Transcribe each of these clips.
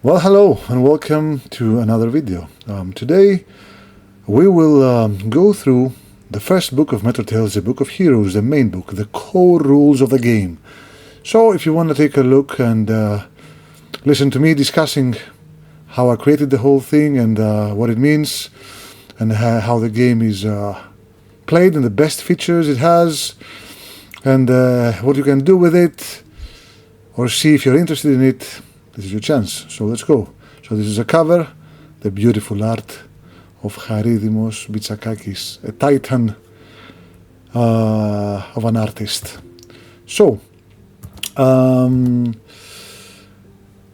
Well, hello and welcome to another video. Today we will go through the first book of Meteor Tales, the Book of Heroes, the main book, the core rules of the game. So if you want to take a look and listen to me discussing how I created the whole thing and what it means and how the game is played and the best features it has and what you can do with it, or see if you're interested in it, this is your chance. So let's go. So this is a cover, the beautiful art of Charidimos Bitsakakis, a titan of an artist. So the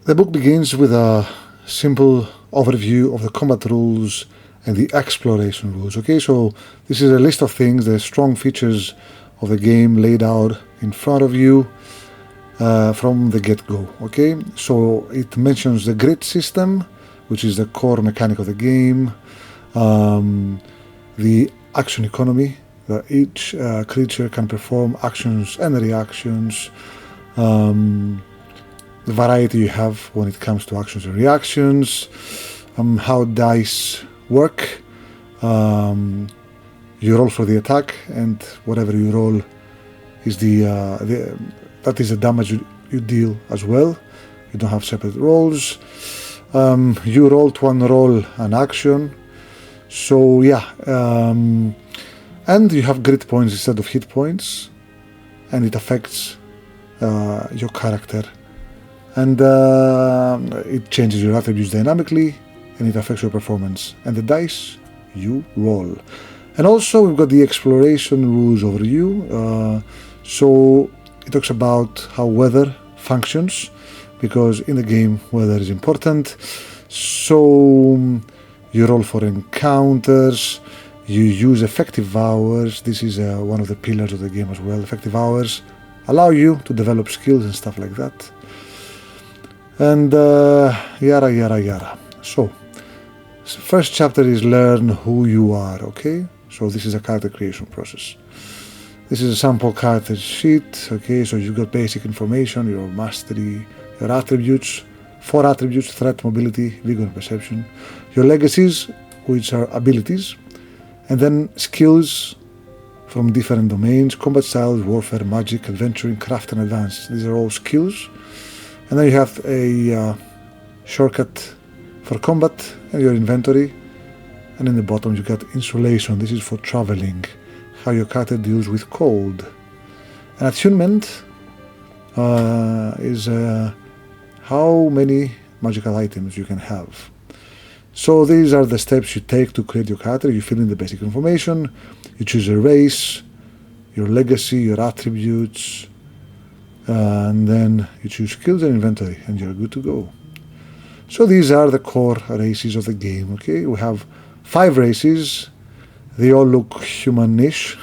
book begins with a simple overview of the combat rules and the exploration rules. Okay, so this is a list of things, the strong features of the game laid out in front of you from the get-go. Okay, so it mentions the grid system, which is the core mechanic of the game, the action economy, that each creature can perform actions and reactions, the variety you have when it comes to actions and reactions, how dice work, you roll for the attack, and whatever you roll is that is the damage you deal as well. You don't have separate rolls. You roll one roll an action. So yeah, and you have grit points instead of hit points, and it affects your character, and it changes your attributes dynamically, and it affects your performance and the dice you roll. And also we've got the exploration rules overview. So it talks about how weather functions, because in the game weather is important. So you roll for encounters, you use effective hours. This is one of the pillars of the game as well. Effective hours allow you to develop skills and stuff like that. And yada yada yada. So first chapter is learn who you are. Okay, so this is a character creation process. This is a sample character sheet. Okay, so you've got basic information, your mastery, your attributes, 4 attributes: threat, mobility, vigor, and perception. Your legacies, which are abilities, and then skills from different domains: combat styles, warfare, magic, adventuring, craft, and advance. These are all skills. And then you have a shortcut for combat and your inventory. And in the bottom you got insulation. This is for traveling, how your character deals with cold. And attunement is how many magical items you can have. So these are the steps you take to create your character. You fill in the basic information, you choose a race, your legacy, your attributes, and then you choose skills and inventory, and you're good to go. So these are the core races of the game. Okay, we have 5 races. They all look humanish.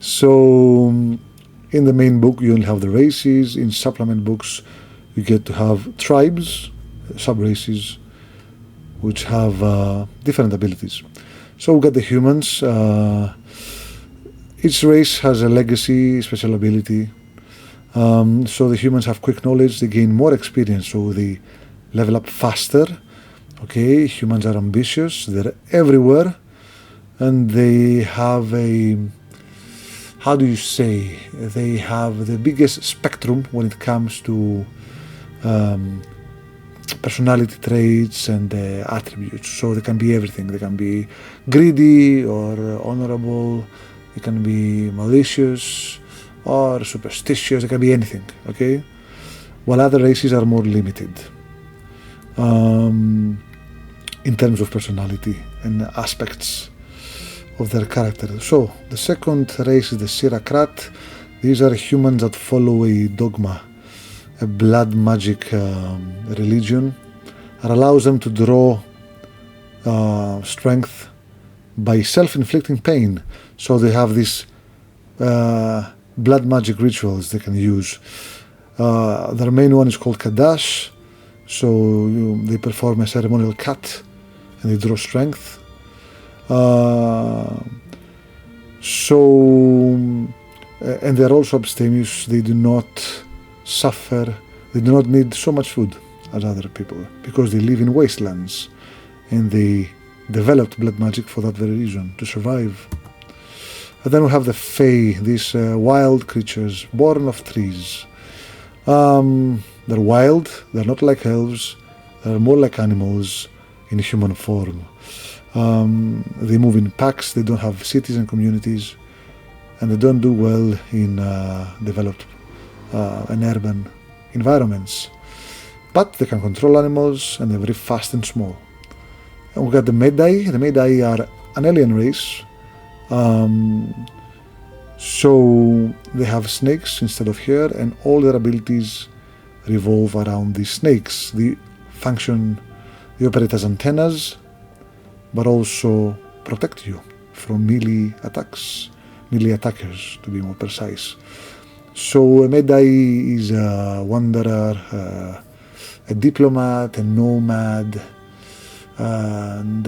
So in the main book you only have the races. In supplement books you get to have tribes, sub-races, which have different abilities. So we got the humans. Each race has a legacy, special ability. So the humans have quick knowledge, they gain more experience, so they level up faster. Okay, humans are ambitious, they're everywhere, and they have they have the biggest spectrum when it comes to personality traits and attributes. So they can be everything. They can be greedy or honorable, they can be malicious or superstitious, they can be anything. Okay, while other races are more limited in terms of personality and aspects of their character. So the second race is the Sirakrat. These are humans that follow a dogma, a blood magic religion that allows them to draw strength by self-inflicting pain. So they have these blood magic rituals they can use. Their main one is called Kadash. So they perform a ceremonial cut and they draw strength. And they're also abstemious. They do not suffer. They do not need so much food. as other people, because they live in wastelands and they developed blood magic for that very reason, to survive. And then we have the Fae, these wild creatures born of trees. They're wild, they're not like elves, they're more like animals in human form. They move in packs, they don't have cities and communities, and they don't do well in developed and urban environments. But they can control animals, and they're very fast and small. And we got the Medai. The Medai are an alien race. So they have snakes instead of hair, and all their abilities revolve around these snakes. They operate as antennas, but also protect you from melee attackers, to be more precise. So a Medai is a wanderer, a diplomat, a nomad, and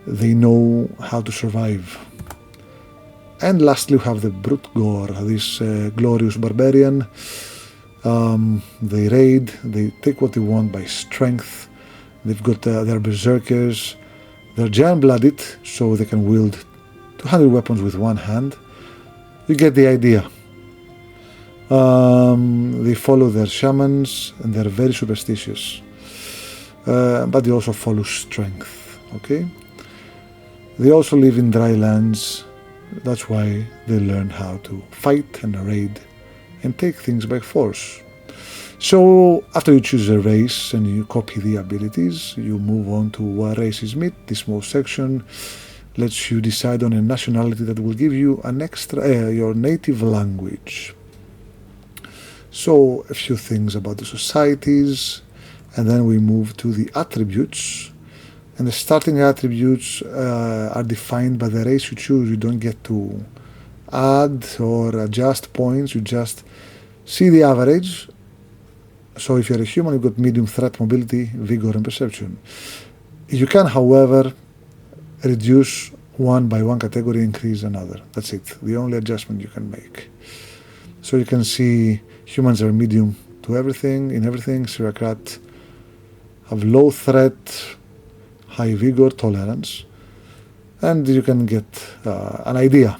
they know how to survive. And lastly, we have the Brute Gore, this glorious barbarian. They raid, they take what they want by strength. They've got their berserkers. They're giant-blooded, so they can wield 200 weapons with one hand. You get the idea. They follow their shamans, and they're very superstitious. But they also follow strength, okay? They also live in dry lands. That's why they learn how to fight and raid and take things by force. So after you choose a race and you copy the abilities, you move on to where races meet. This small section lets you decide on a nationality that will give you an extra your native language. So a few things about the societies, and then we move to the attributes. And the starting attributes are defined by the race you choose. You don't get to add or adjust points. You just see the average. So if you're a human, you've got medium threat, mobility, vigor, and perception. You can, however, reduce one by one category, increase another. That's it. The only adjustment you can make. So you can see humans are medium to everything, in everything. Siracrat have low threat, high vigor, tolerance, and you can get an idea.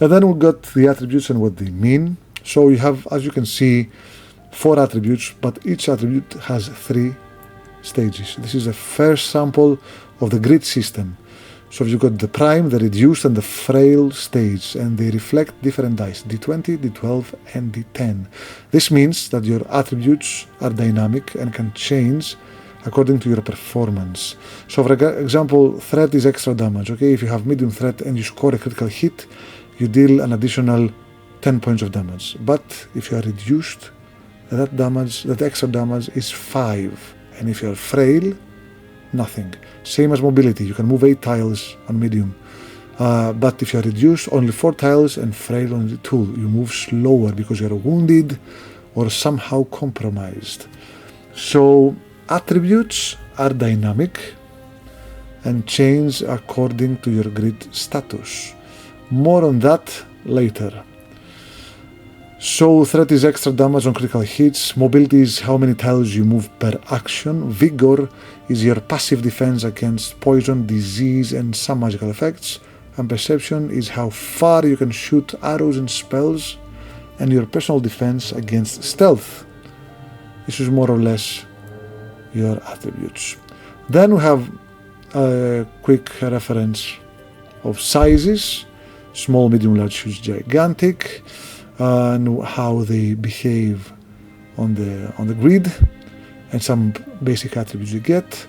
And then we've got the attributes and what they mean. So you have, as you can see, 4 attributes, but each attribute has 3 stages. This is a first sample of the grid system. So you've got the prime, the reduced, and the frail stage, and they reflect different dice, d20, d12, and d10. This means that your attributes are dynamic and can change according to your performance. So for example, threat is extra damage. Okay, if you have medium threat and you score a critical hit, you deal an additional 10 points of damage. But if you are reduced, that extra damage is 5. And if you are frail, nothing. Same as mobility, you can move 8 tiles on medium. But if you are reduced, only 4 tiles, and frail only 2. You move slower because you are wounded or somehow compromised. So attributes are dynamic and change according to your grid status. More on that later. So threat is extra damage on critical hits. Mobility is how many tiles you move per action. Vigor is your passive defense against poison, disease, and some magical effects. And perception is how far you can shoot arrows and spells, and your personal defense against stealth. This is more or less your attributes. Then we have a quick reference of sizes: small, medium, large, huge, gigantic, and how they behave on the grid, and some basic attributes you get.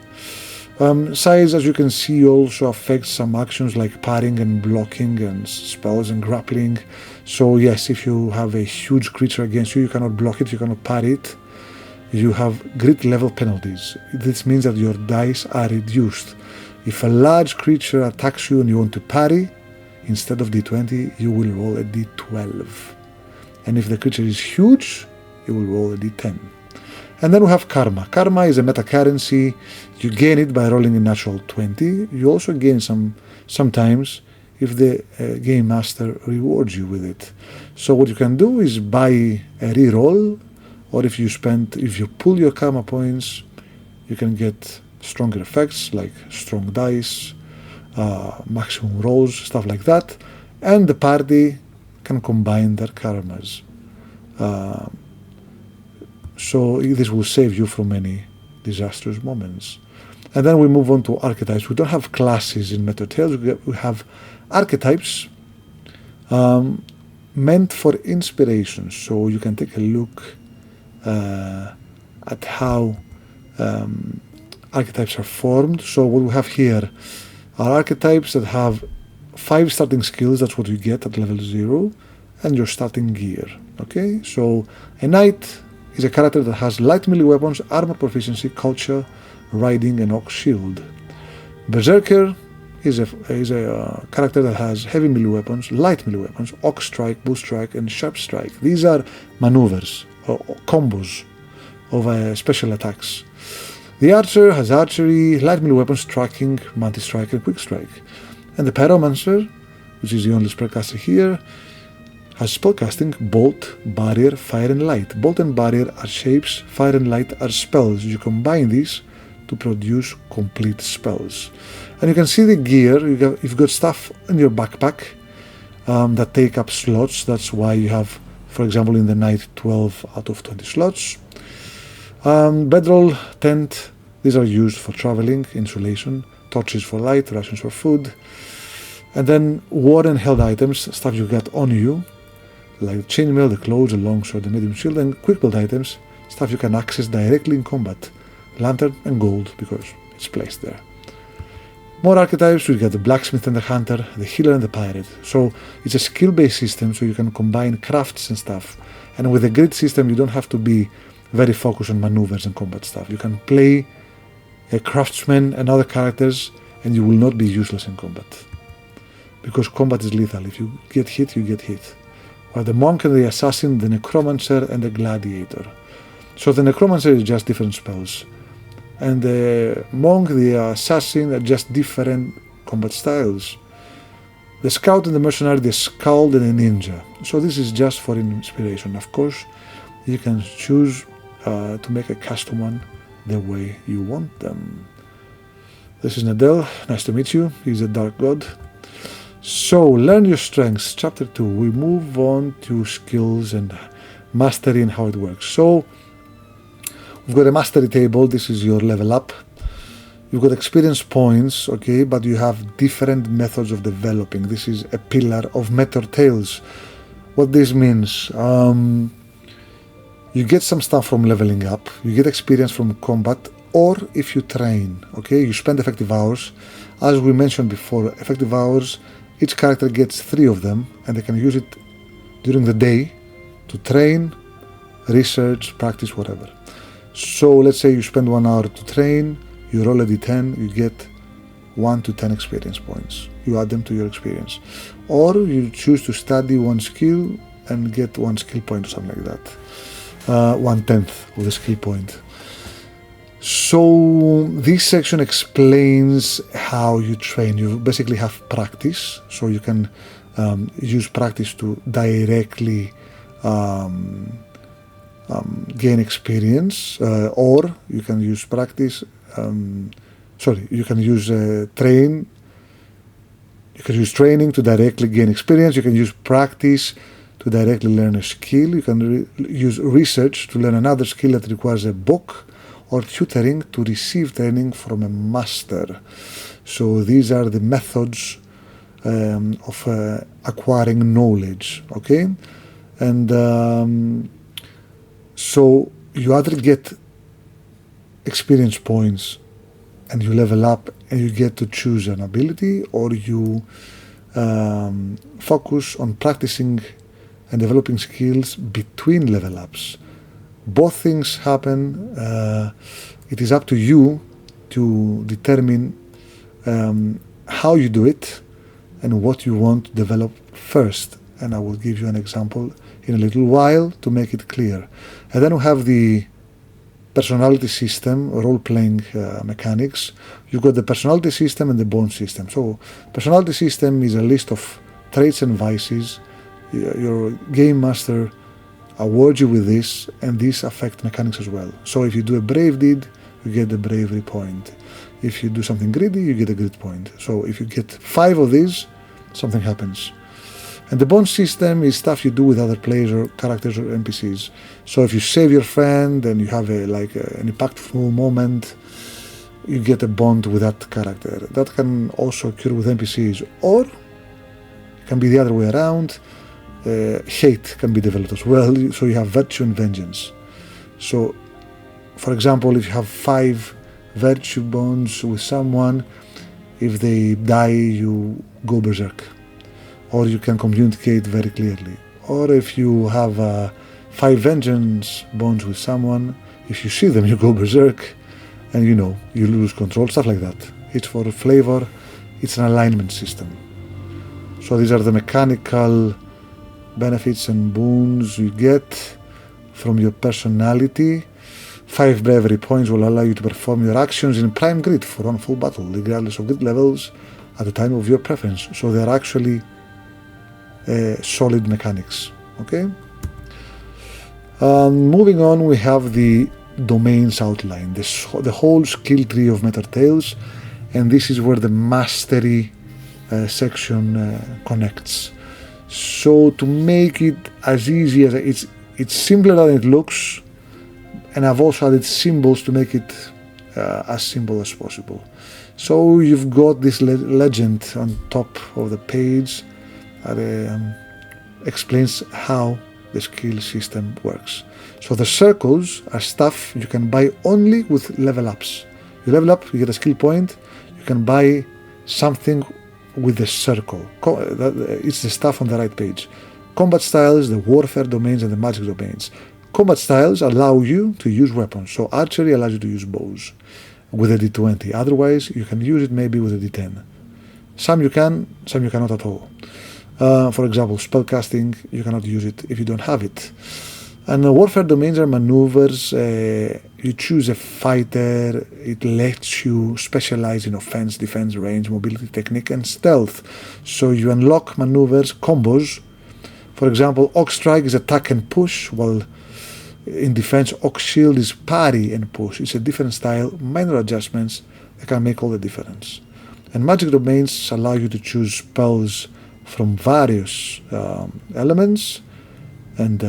Size, as you can see, also affects some actions like parrying and blocking and spells and grappling. So yes, if you have a huge creature against you, you cannot block it, you cannot parry it. You have grid level penalties. This means that your dice are reduced. If a large creature attacks you and you want to parry, instead of d20, you will roll a d12. And if the creature is huge, you will roll a d10. And then we have karma. Karma is a meta currency. You gain it by rolling a natural 20. You also gain sometimes if the game master rewards you with it. So what you can do is buy a reroll or if you pull your karma points, you can get stronger effects like strong dice, maximum rolls, stuff like that, and the party can combine their karmas. So this will save you from any disastrous moments. And then we move on to archetypes. We don't have classes in Meteor Tales. We have archetypes meant for inspiration. So you can take a look at how archetypes are formed. So what we have here are archetypes that have 5 starting skills. That's what you get at level 0, and your starting gear. Okay, so a knight is a character that has light melee weapons, armor proficiency, culture, riding, and ox shield. Berserker is a character that has heavy melee weapons, light melee weapons, ox strike, bull strike, and sharp strike. These are maneuvers or combos of special attacks. The archer has archery, light melee weapons, tracking, mantis strike, and quick strike. And the pyromancer, which is the only spellcaster here, has spellcasting, bolt, barrier, fire, and light. Bolt and barrier are shapes, fire and light are spells. You combine these to produce complete spells. And you can see the gear. You've got stuff in your backpack that take up slots. That's why you have, for example, in the night 12 out of 20 slots. Bedroll, tent, these are used for traveling, insulation, torches for light, rations for food. And then war and held items, stuff you got on you, like the chainmail, the clothes, the longsword, the medium shield, and quick build items, stuff you can access directly in combat. Lantern and gold, because it's placed there. More archetypes, we got the blacksmith and the hunter, the healer and the pirate. So it's a skill-based system, so you can combine crafts and stuff. And with a grid system, you don't have to be very focused on maneuvers and combat stuff. You can play a craftsman and other characters, and you will not be useless in combat. Because combat is lethal. If you get hit, you get hit. While the monk and the assassin, the necromancer and the gladiator. So the necromancer is just different spells. And the monk, the assassin are just different combat styles. The scout and the mercenary, the skald and the ninja. So this is just for inspiration. Of course, you can choose to make a custom one the way you want them. This is Nadel. Nice to meet you. He's a dark god. So, learn your strengths. Chapter 2. We move on to skills and mastery and how it works. So, we've got a mastery table. This is your level up. You've got experience points, okay, but you have different methods of developing. This is a pillar of Meteor Tales. What this means, you get some stuff from leveling up. You get experience from combat, or if you train, okay, you spend effective hours. As we mentioned before, effective hours, each character gets 3 of them, and they can use it during the day to train, research, practice, whatever. So let's say you spend 1 hour to train, you roll a d10, you get 1 to 10 experience points. You add them to your experience. Or you choose to study 1 skill and get 1 skill point or something like that. 1/10 of the skill point. So this section explains how you train. You basically have practice, so you can use practice to directly gain experience, or you can use practice. You can use train. You can use training to directly gain experience. You can use practice to directly learn a skill. You can use research to learn another skill that requires a book, or tutoring to receive training from a master. So these are the methods of acquiring knowledge, okay? And so you either get experience points and you level up and you get to choose an ability, or you focus on practicing and developing skills between level ups. Both things happen. It is up to you to determine how you do it and what you want to develop first. And I will give you an example in a little while to make it clear. And then we have the personality system, role-playing mechanics. You've got the personality system and the bond system. So personality system is a list of traits and vices. Your game master award you with this, and these affect mechanics as well. So if you do a brave deed, you get the bravery point. If you do something greedy, you get a grit point. So if you get 5 of these, something happens. And the bond system is stuff you do with other players or characters or NPCs. So if you save your friend and you have an impactful moment, you get a bond with that character. That can also occur with NPCs, or it can be the other way around. Hate can be developed as well, so you have virtue and vengeance. So, for example, if you have 5 virtue bonds with someone, if they die, you go berserk, or you can communicate very clearly. Or if you have 5 vengeance bonds with someone, if you see them, you go berserk, and you lose control, stuff like that. It's for flavor, it's an alignment system. So these are the mechanical benefits and boons you get from your personality. 5 bravery points will allow you to perform your actions in prime grit for one full battle, regardless of grit levels at the time of your preference. So they are actually solid mechanics. Okay. Moving on, we have the domains outline, the whole skill tree of Meteor Tales, and this is where the mastery section connects. So to make it as easy as it's simpler than it looks, and I've also added symbols to make it as simple as possible. So you've got this legend on top of the page that explains how the skill system works. So the circles are stuff you can buy only with level ups. You level up, you get a skill point, you can buy something with the circle. It's the stuff on the right page. Combat styles, the warfare domains, and the magic domains. Combat styles allow you to use weapons. So archery allows you to use bows with a D20. Otherwise, you can use it maybe with a D10. Some you can, some you cannot at all. For example, spellcasting, you cannot use it if you don't have it. And the warfare domains are maneuvers. You choose a fighter. It lets you specialize in offense, defense, range, mobility, technique, and stealth. So you unlock maneuvers, combos. For example, Ox Strike is attack and push, while in defense, Ox Shield is parry and push. It's a different style, minor adjustments that can make all the difference. And magic domains allow you to choose spells from various elements, and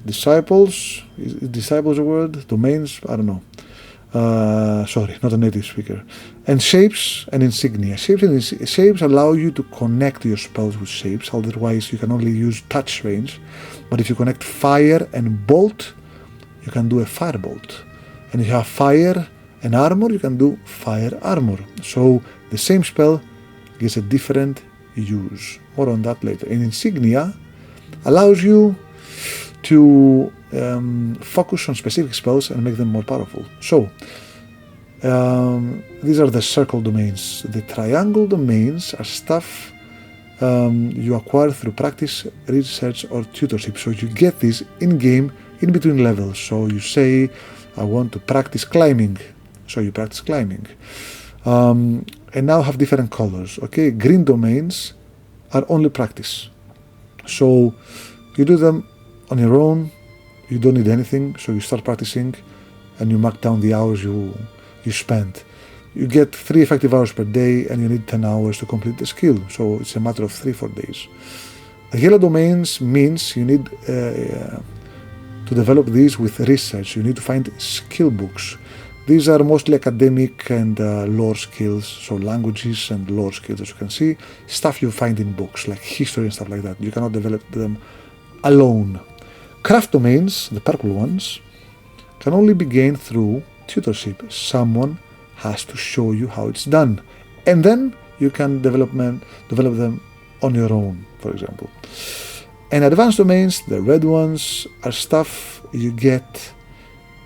disciples, is disciples a word? Domains? I don't know. Sorry, not a native speaker. And shapes and insignia. Shapes allow you to connect your spells with shapes, otherwise you can only use touch range. But if you connect fire and bolt, you can do a firebolt. And if you have fire and armor, you can do fire armor. So the same spell gets a different use. More on that later. And insignia allows you to focus on specific spells and make them more powerful. So these are the circle domains. The triangle domains are stuff you acquire through practice, research, or tutorship. So you get this in-game, in between levels. So you say, I want to practice climbing. So you practice climbing. And now have different colors. Okay, green domains are only practice. So you do them on your own, you don't need anything, so you start practicing and you mark down the hours you spend. You get 3 effective hours per day and you need 10 hours to complete the skill, so it's a matter of 3-4 days. The yellow domains means you need to develop these with research. You need to find skill books. These are mostly academic and lore skills, so languages and lore skills, as you can see, stuff you find in books, like history and stuff like that. You cannot develop them alone. Craft domains, the purple ones, can only be gained through tutorship. Someone has to show you how it's done, and then you can develop them on your own, for example. And advanced domains, the red ones, are stuff you get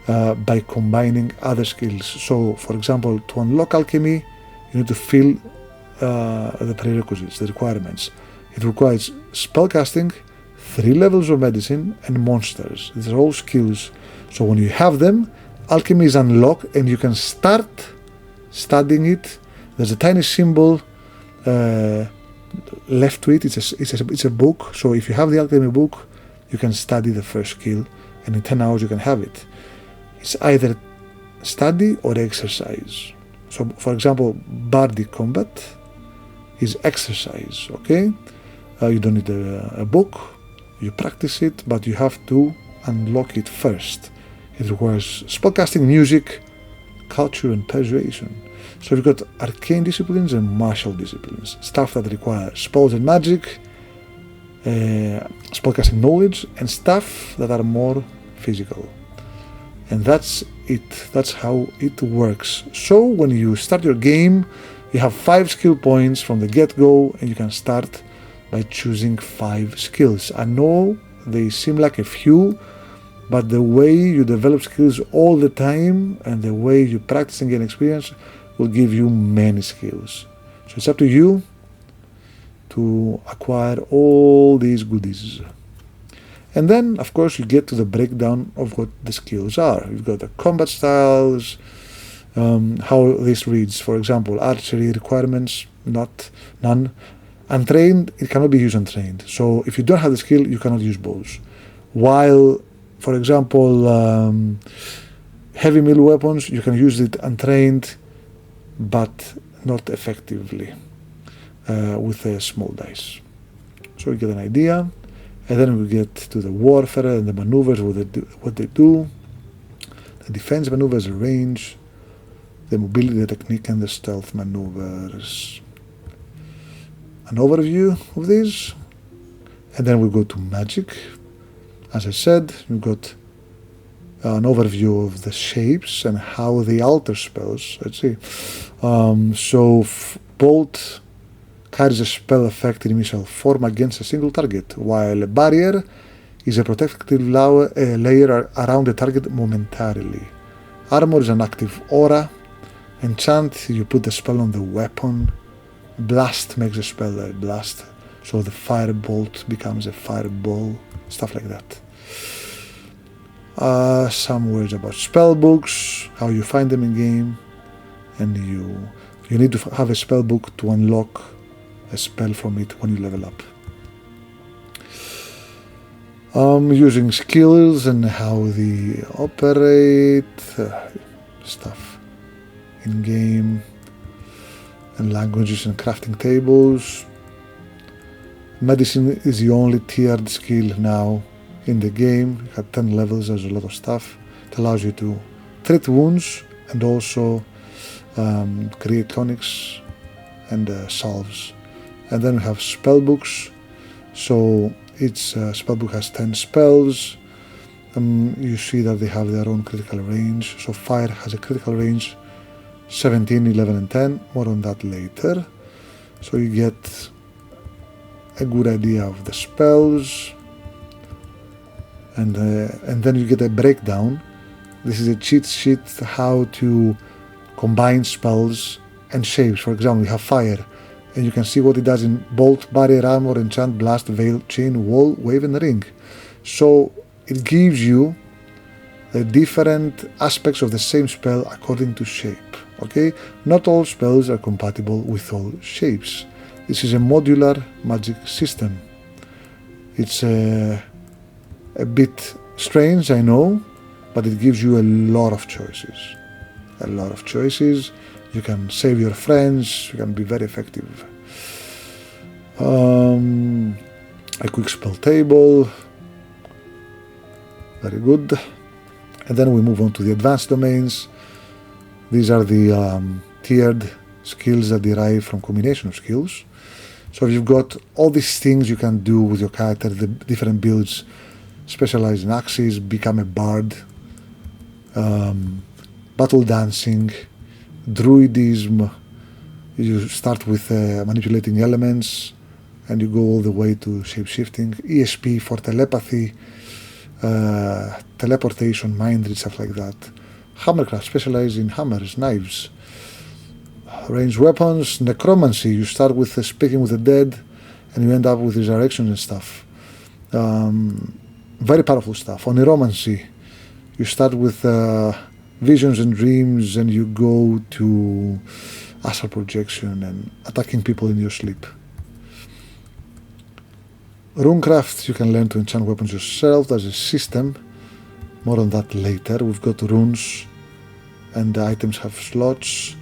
by combining other skills. So, for example, to unlock alchemy, you need to fill the prerequisites, the requirements. It requires spellcasting, 3 levels of medicine, and monsters. These are all skills. So when you have them, alchemy is unlocked and you can start studying it. There's a tiny symbol left to it. It's a book. So if you have the alchemy book, you can study the first skill, and in 10 hours you can have it. It's either study or exercise. So, for example, bardic combat is exercise, okay? You don't need a book, you practice it, but you have to unlock it first. It requires spellcasting, music, culture, and persuasion. So you've got arcane disciplines and martial disciplines, stuff that require spells and magic, spellcasting knowledge, and stuff that are more physical. And that's it. That's how it works. So when you start your game, you have 5 skill points from the get-go, and you can start by choosing 5 skills. I know they seem like a few, but the way you develop skills all the time and the way you practice and gain experience will give you many skills. So it's up to you to acquire all these goodies. And then, of course, you get to the breakdown of what the skills are. You've got the combat styles, how this reads. For example, archery requirements, none. Untrained, it cannot be used untrained. So if you don't have the skill, you cannot use bows. While, for example, heavy melee weapons, you can use it untrained, but not effectively with a small dice. So you get an idea. And then we get to the warfare and the maneuvers, what they do, the defense maneuvers, the range, the mobility, the technique, and the stealth maneuvers. An overview of these, and then we go to magic. As I said, we've got an overview of the shapes and how they alter spells. Let's see. So Bolt carries a spell effect in initial form against a single target, while a barrier is a protective layer around the target momentarily. Armor is an active aura. Enchant, you put the spell on the weapon. Blast makes the spell a blast, so the firebolt becomes a fireball, stuff like that. Some words about spell books, how you find them in game, and you need to have a spell book to unlock a spell from it when you level up. Using skills and how they operate, stuff in game, and languages and crafting tables. Medicine is the only tiered skill now in the game. You have 10 levels, there's a lot of stuff. It allows you to treat wounds and also create tonics and salves. And then we have spell books. So each spell book has 10 spells. You see that they have their own critical range. So fire has a critical range 17, 11, and 10. More on that later. So you get a good idea of the spells. And then you get a breakdown. This is a cheat sheet how to combine spells and shapes. For example, you have fire, and you can see what it does in bolt, barrier, armor, enchant, blast, veil, chain, wall, wave, and ring. So it gives you the different aspects of the same spell according to shape. Okay, not all spells are compatible with all shapes. This is a modular magic system. It's a bit strange, I know, but it gives you a lot of choices. A lot of choices. You can save your friends. You can be very effective. A quick spell table. Very good. And then we move on to the advanced domains. These are the tiered skills that derive from combination of skills. So you've got all these things you can do with your character, the different builds, specialize in axes, become a bard, battle dancing, druidism. You start with manipulating elements and you go all the way to shape-shifting, ESP for telepathy, teleportation, mind read, stuff like that. Hammercraft, specialize in hammers, knives. Ranged weapons, necromancy, you start with speaking with the dead and you end up with resurrections and stuff. Very powerful stuff. Oniromancy, you start with visions and dreams and you go to astral projection and attacking people in your sleep. Runecraft, you can learn to enchant weapons yourself. There's a system. More on that later. We've got runes, and the items have slots.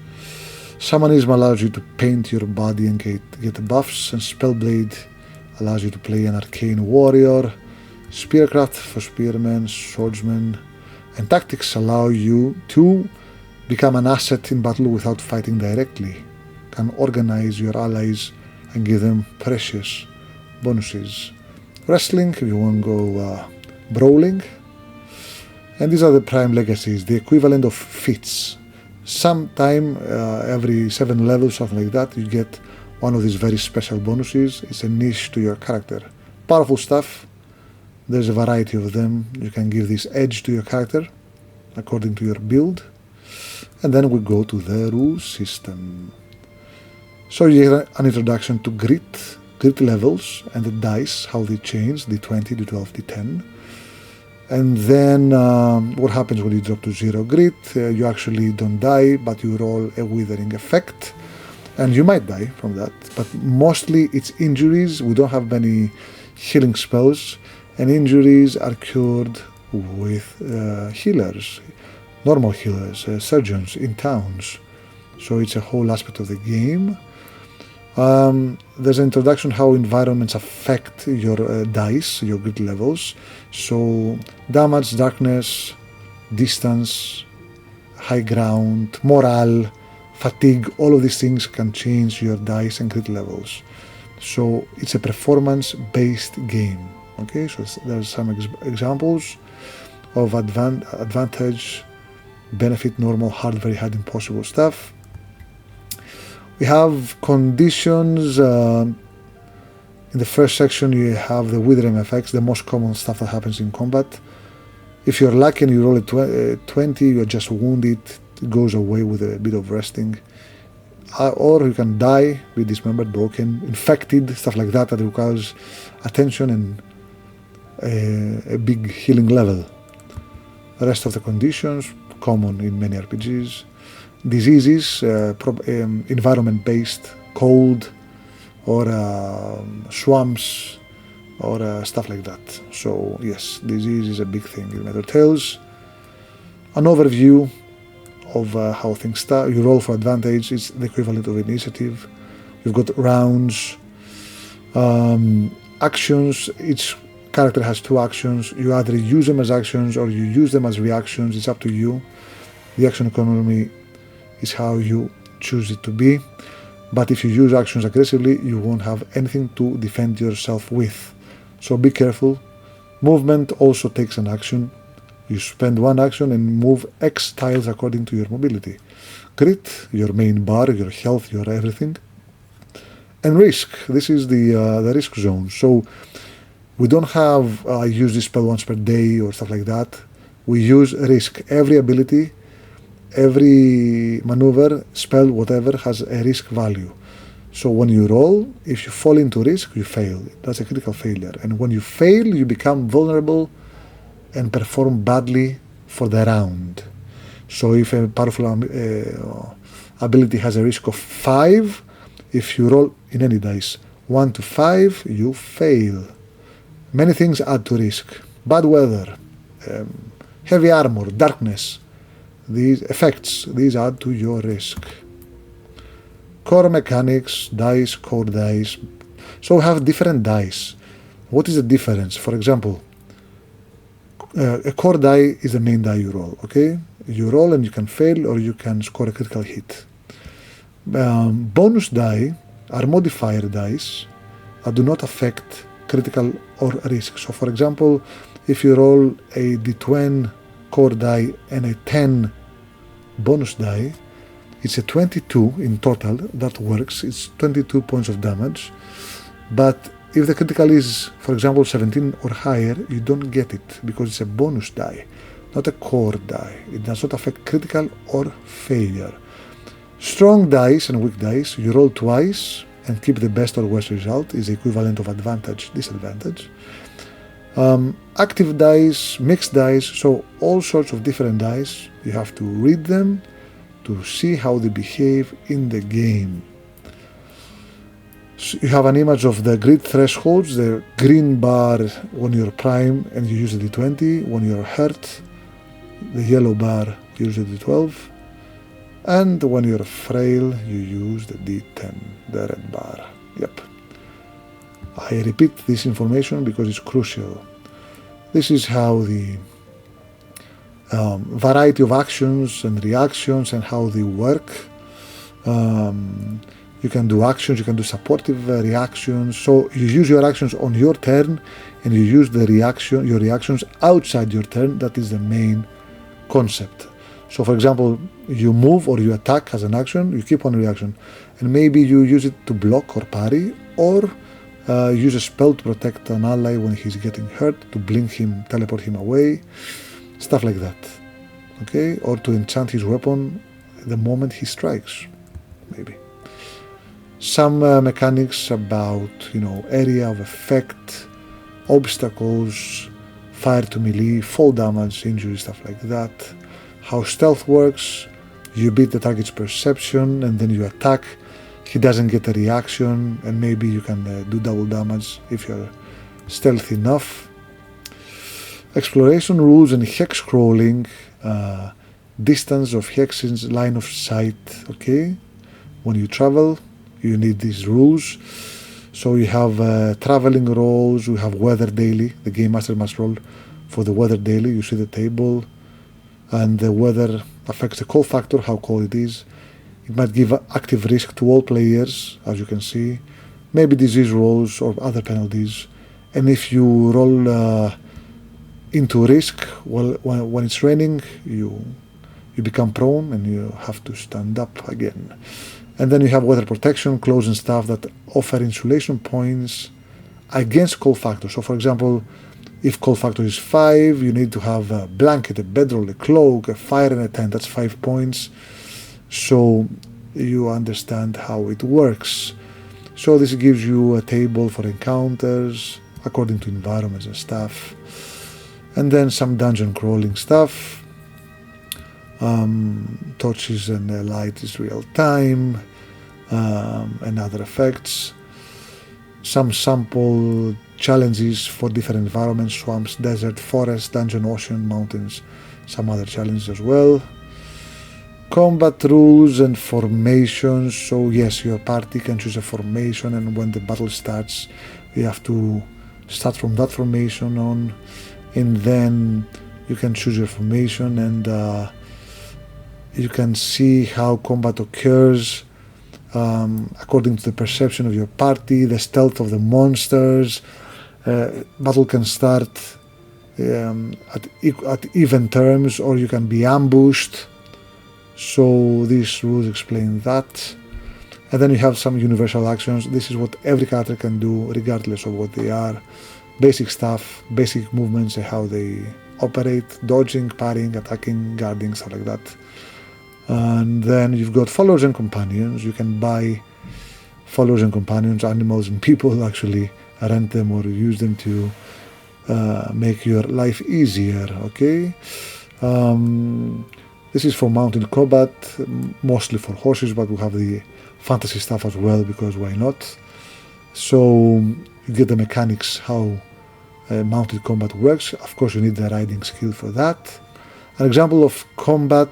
Shamanism allows you to paint your body and get buffs, and Spellblade allows you to play an arcane warrior. Spearcraft for spearmen, swordsmen, and tactics allow you to become an asset in battle without fighting directly. Can organize your allies and give them precious bonuses. Wrestling, if you want to go brawling. And these are the prime legacies, the equivalent of feats. Sometime every 7 levels, something like that, you get one of these very special bonuses. It's a niche to your character. Powerful stuff. There's a variety of them. You can give this edge to your character according to your build. And then we go to the rule system. So you get an introduction to grit levels and the dice, how they change, D20, D12, D10. And then what happens when you drop to 0 grit? You actually don't die, but you roll a withering effect. And you might die from that, but mostly it's injuries. We don't have many healing spells, and injuries are cured with healers, normal healers, surgeons in towns. So it's a whole aspect of the game. There's an introduction how environments affect your dice, your grit levels. So damage, darkness, distance, high ground, morale, fatigue, all of these things can change your dice and grit levels. So it's a performance-based game. Okay, so there's some examples of advantage, benefit, normal, hard, very hard, impossible stuff. We have conditions. In the first section you have the withering effects, the most common stuff that happens in combat. If you're lucky and you roll a 20, you're just wounded, it goes away with a bit of resting. Or you can die, be dismembered, broken, infected, stuff like that requires attention and a big healing level. The rest of the conditions, common in many RPGs. Diseases, environment-based, cold, or swamps, or stuff like that. So yes, disease is a big thing in Meteor Tales. An overview of how things start. You roll for advantage. It's the equivalent of initiative. You've got rounds, actions. Each character has 2 actions. You either use them as actions or you use them as reactions. It's up to you. The action economy is how you choose it to be. But if you use actions aggressively, you won't have anything to defend yourself with. So be careful. Movement also takes an action. You spend 1 action and move X tiles according to your mobility. Grit, your main bar, your health, your everything. And risk, this is the risk zone. So we don't have use this spell once per day or stuff like that. We use risk. Every ability, every maneuver, spell, whatever, has a risk value. So when you roll, if you fall into risk, you fail. That's a critical failure. And when you fail, you become vulnerable and perform badly for the round. So if a powerful ability has a risk of 5, if you roll in any dice 1 to 5, you fail. Many things add to risk. Bad weather, heavy armor, darkness. These effects, these add to your risk. Core mechanics, dice, core dice. So we have different dice. What is the difference? For example, a core die is the main die you roll, okay? You roll and you can fail or you can score a critical hit. Bonus die are modifier dice that do not affect critical or risk. So for example, if you roll a d20 core die and a 10 bonus die, it's a 22 in total. That works. It's 22 points of damage. But if the critical is, for example, 17 or higher, you don't get it because it's a bonus die, not a core die. It does not affect critical or failure. Strong dice and weak dice, you roll twice and keep the best or worst result, is the equivalent of advantage, disadvantage. Active dice, mixed dice, so all sorts of different dice. You have to read them to see how they behave in the game. You have an image of the grid thresholds, the green bar when you're prime and you use the D20, when you're hurt, the yellow bar you use the D12, and when you're frail you use the D10, the red bar. Yep. I repeat this information because it's crucial. This is how the variety of actions and reactions and how they work. You can do actions, you can do supportive reactions. So you use your actions on your turn and you use your reactions outside your turn. That is the main concept. So for example, you move or you attack as an action, you keep on reaction. And maybe you use it to block or parry, or use a spell to protect an ally when he's getting hurt, to blink him, teleport him away, stuff like that. Okay? Or to enchant his weapon the moment he strikes, maybe. Some mechanics about, area of effect, obstacles, fire to melee, fall damage, injury, stuff like that. How stealth works, you beat the target's perception and then you attack. He doesn't get a reaction and maybe you can do double damage if you're stealthy enough. Exploration rules and hex crawling, distance of hexes, line of sight, okay? When you travel, you need these rules. So you have traveling rolls, we have weather daily, the game master must roll for the weather daily. You see the table and the weather affects the cold factor, how cold it is. It might give active risk to all players, as you can see, maybe disease rolls or other penalties. And if you roll into risk, well, when it's raining, you become prone and you have to stand up again. And then you have weather protection, clothes and stuff that offer insulation points against cold factor. So for example, if cold factor is 5, you need to have a blanket, a bedroll, a cloak, a fire and a tent. That's 5 points. So you understand how it works. So this gives you a table for encounters according to environments and stuff. And then some dungeon crawling stuff. Torches and light is real time, and other effects. Some sample challenges for different environments, swamps, desert, forest, dungeon, ocean, mountains, some other challenges as well. Combat rules and formations. So yes, your party can choose a formation, and when the battle starts you have to start from that formation on, and then you can choose your formation, and you can see how combat occurs according to the perception of your party, the stealth of the monsters. Battle can start at even terms, or you can be ambushed. So these rules explain that. And then you have some universal actions. This is what every character can do regardless of what they are. Basic stuff, basic movements and how they operate, dodging, parrying, attacking, guarding, stuff like that. And then you've got followers and companions. You can buy followers and companions, animals and people, actually rent them or use them to make your life easier, okay? This is for mounted combat, mostly for horses, but we have the fantasy stuff as well, because why not? So you get the mechanics, how mounted combat works. Of course you need the riding skill for that. An example of combat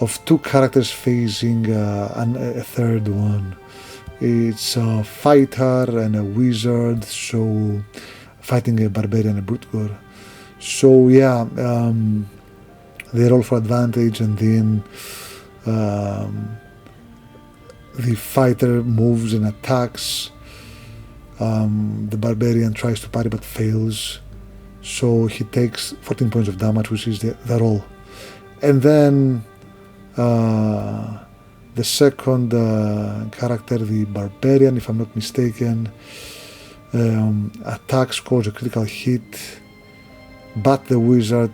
of two characters facing a third one. It's a fighter and a wizard, so fighting a barbarian and a brute gore. So yeah, they roll for advantage, and then the fighter moves and attacks. The barbarian tries to parry but fails, so he takes 14 points of damage, which is the roll. And then the second character, the barbarian, if I'm not mistaken, attacks, scores a critical hit, but the wizard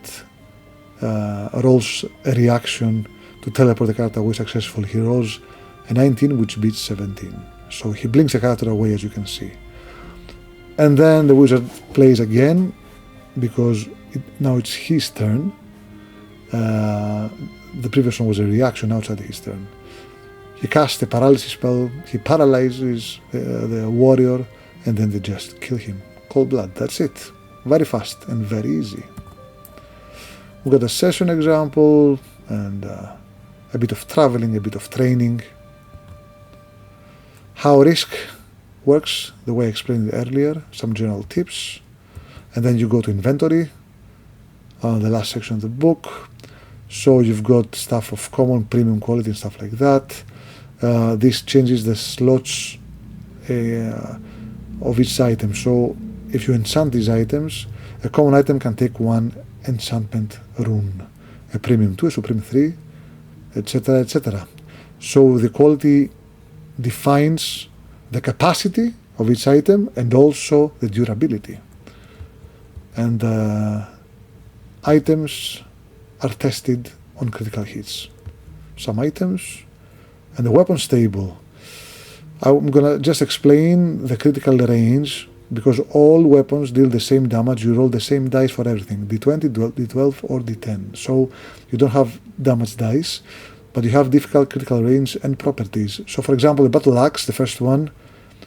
rolls a reaction to teleport the character away successfully. He rolls a 19, which beats 17. So he blinks the character away, as you can see. And then the wizard plays again, because now it's his turn. The previous one was a reaction outside his turn. He casts a paralysis spell, he paralyzes the warrior, and then they just kill him. Cold blood, that's it. Very fast and very easy. We got a session example, and a bit of traveling, a bit of training. How risk works, the way I explained earlier, some general tips. And then you go to inventory, the last section of the book. So you've got stuff of common, premium quality and stuff like that. This changes the slots of each item. So if you enchant these items, a common item can take 1 enchantment rune, a premium 2, a supreme 3, etc., etc. So the quality defines the capacity of each item and also the durability. And items are tested on critical hits. Some items, and the weapons table. I'm gonna just explain the critical range, because all weapons deal the same damage. You roll the same dice for everything, d20, d12 or d10. So you don't have damage dice, but you have difficult critical range and properties. So for example, the battle axe, the first one,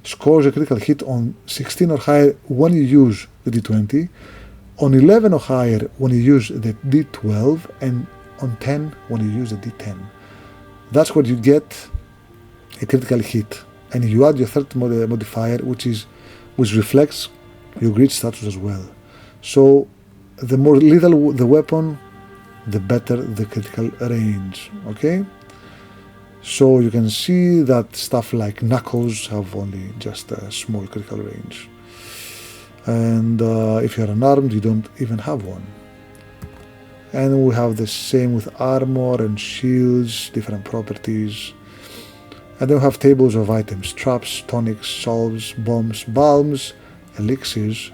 scores a critical hit on 16 or higher when you use the d20, on 11 or higher when you use the d12, and on 10 when you use the d10. That's what you get a critical hit. And you add your third modifier, which reflects your grid status as well. So the more lethal the weapon, the better the critical range. Okay? So you can see that stuff like knuckles have only just a small critical range. And if you're unarmed, you don't even have one. And we have the same with armor and shields, different properties. And then we have tables of items, traps, tonics, salves, bombs, balms, elixirs,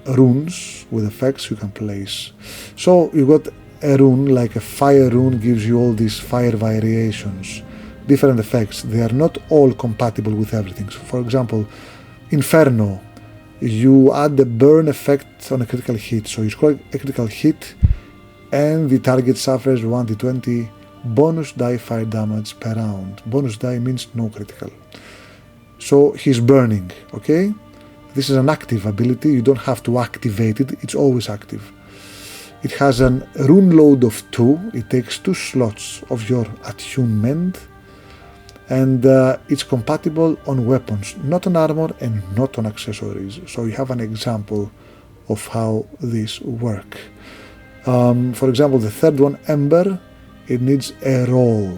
runes with effects you can place. So you got a rune, like a fire rune gives you all these fire variations, different effects. They are not all compatible with everything. So for example, Inferno, you add the burn effect on a critical hit. So you score a critical hit and the target suffers 1d20 bonus die fire damage per round. Bonus die means no critical. So he's burning, okay? This is an active ability, you don't have to activate it, it's always active. It has an rune load of 2, it takes 2 slots of your attunement, and it's compatible on weapons, not on armor and not on accessories. So you have an example of how these work. For example, the third one, Ember, it needs a roll.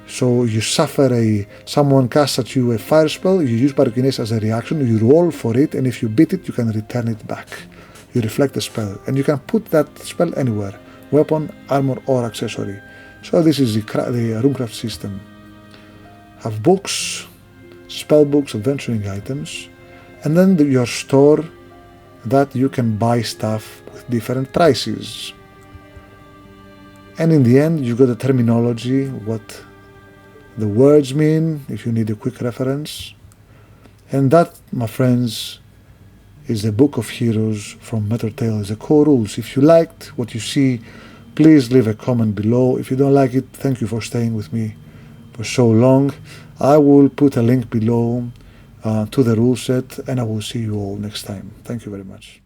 So you suffer someone casts at you a fire spell, you use pyrokinesis as a reaction, you roll for it, and if you beat it, you can return it back. You reflect the spell, and you can put that spell anywhere, weapon, armor, or accessory. So this is the runecraft system. Have books, spell books, adventuring items, and then your store that you can buy stuff with different prices. And in the end, you got the terminology, what the words mean, if you need a quick reference. And that, my friends, is the Book of Heroes from Meteor Tales, the core rules. If you liked what you see, please leave a comment below. If you don't like it, thank you for staying with me for so long. I will put a link below to the rule set, and I will see you all next time. Thank you very much.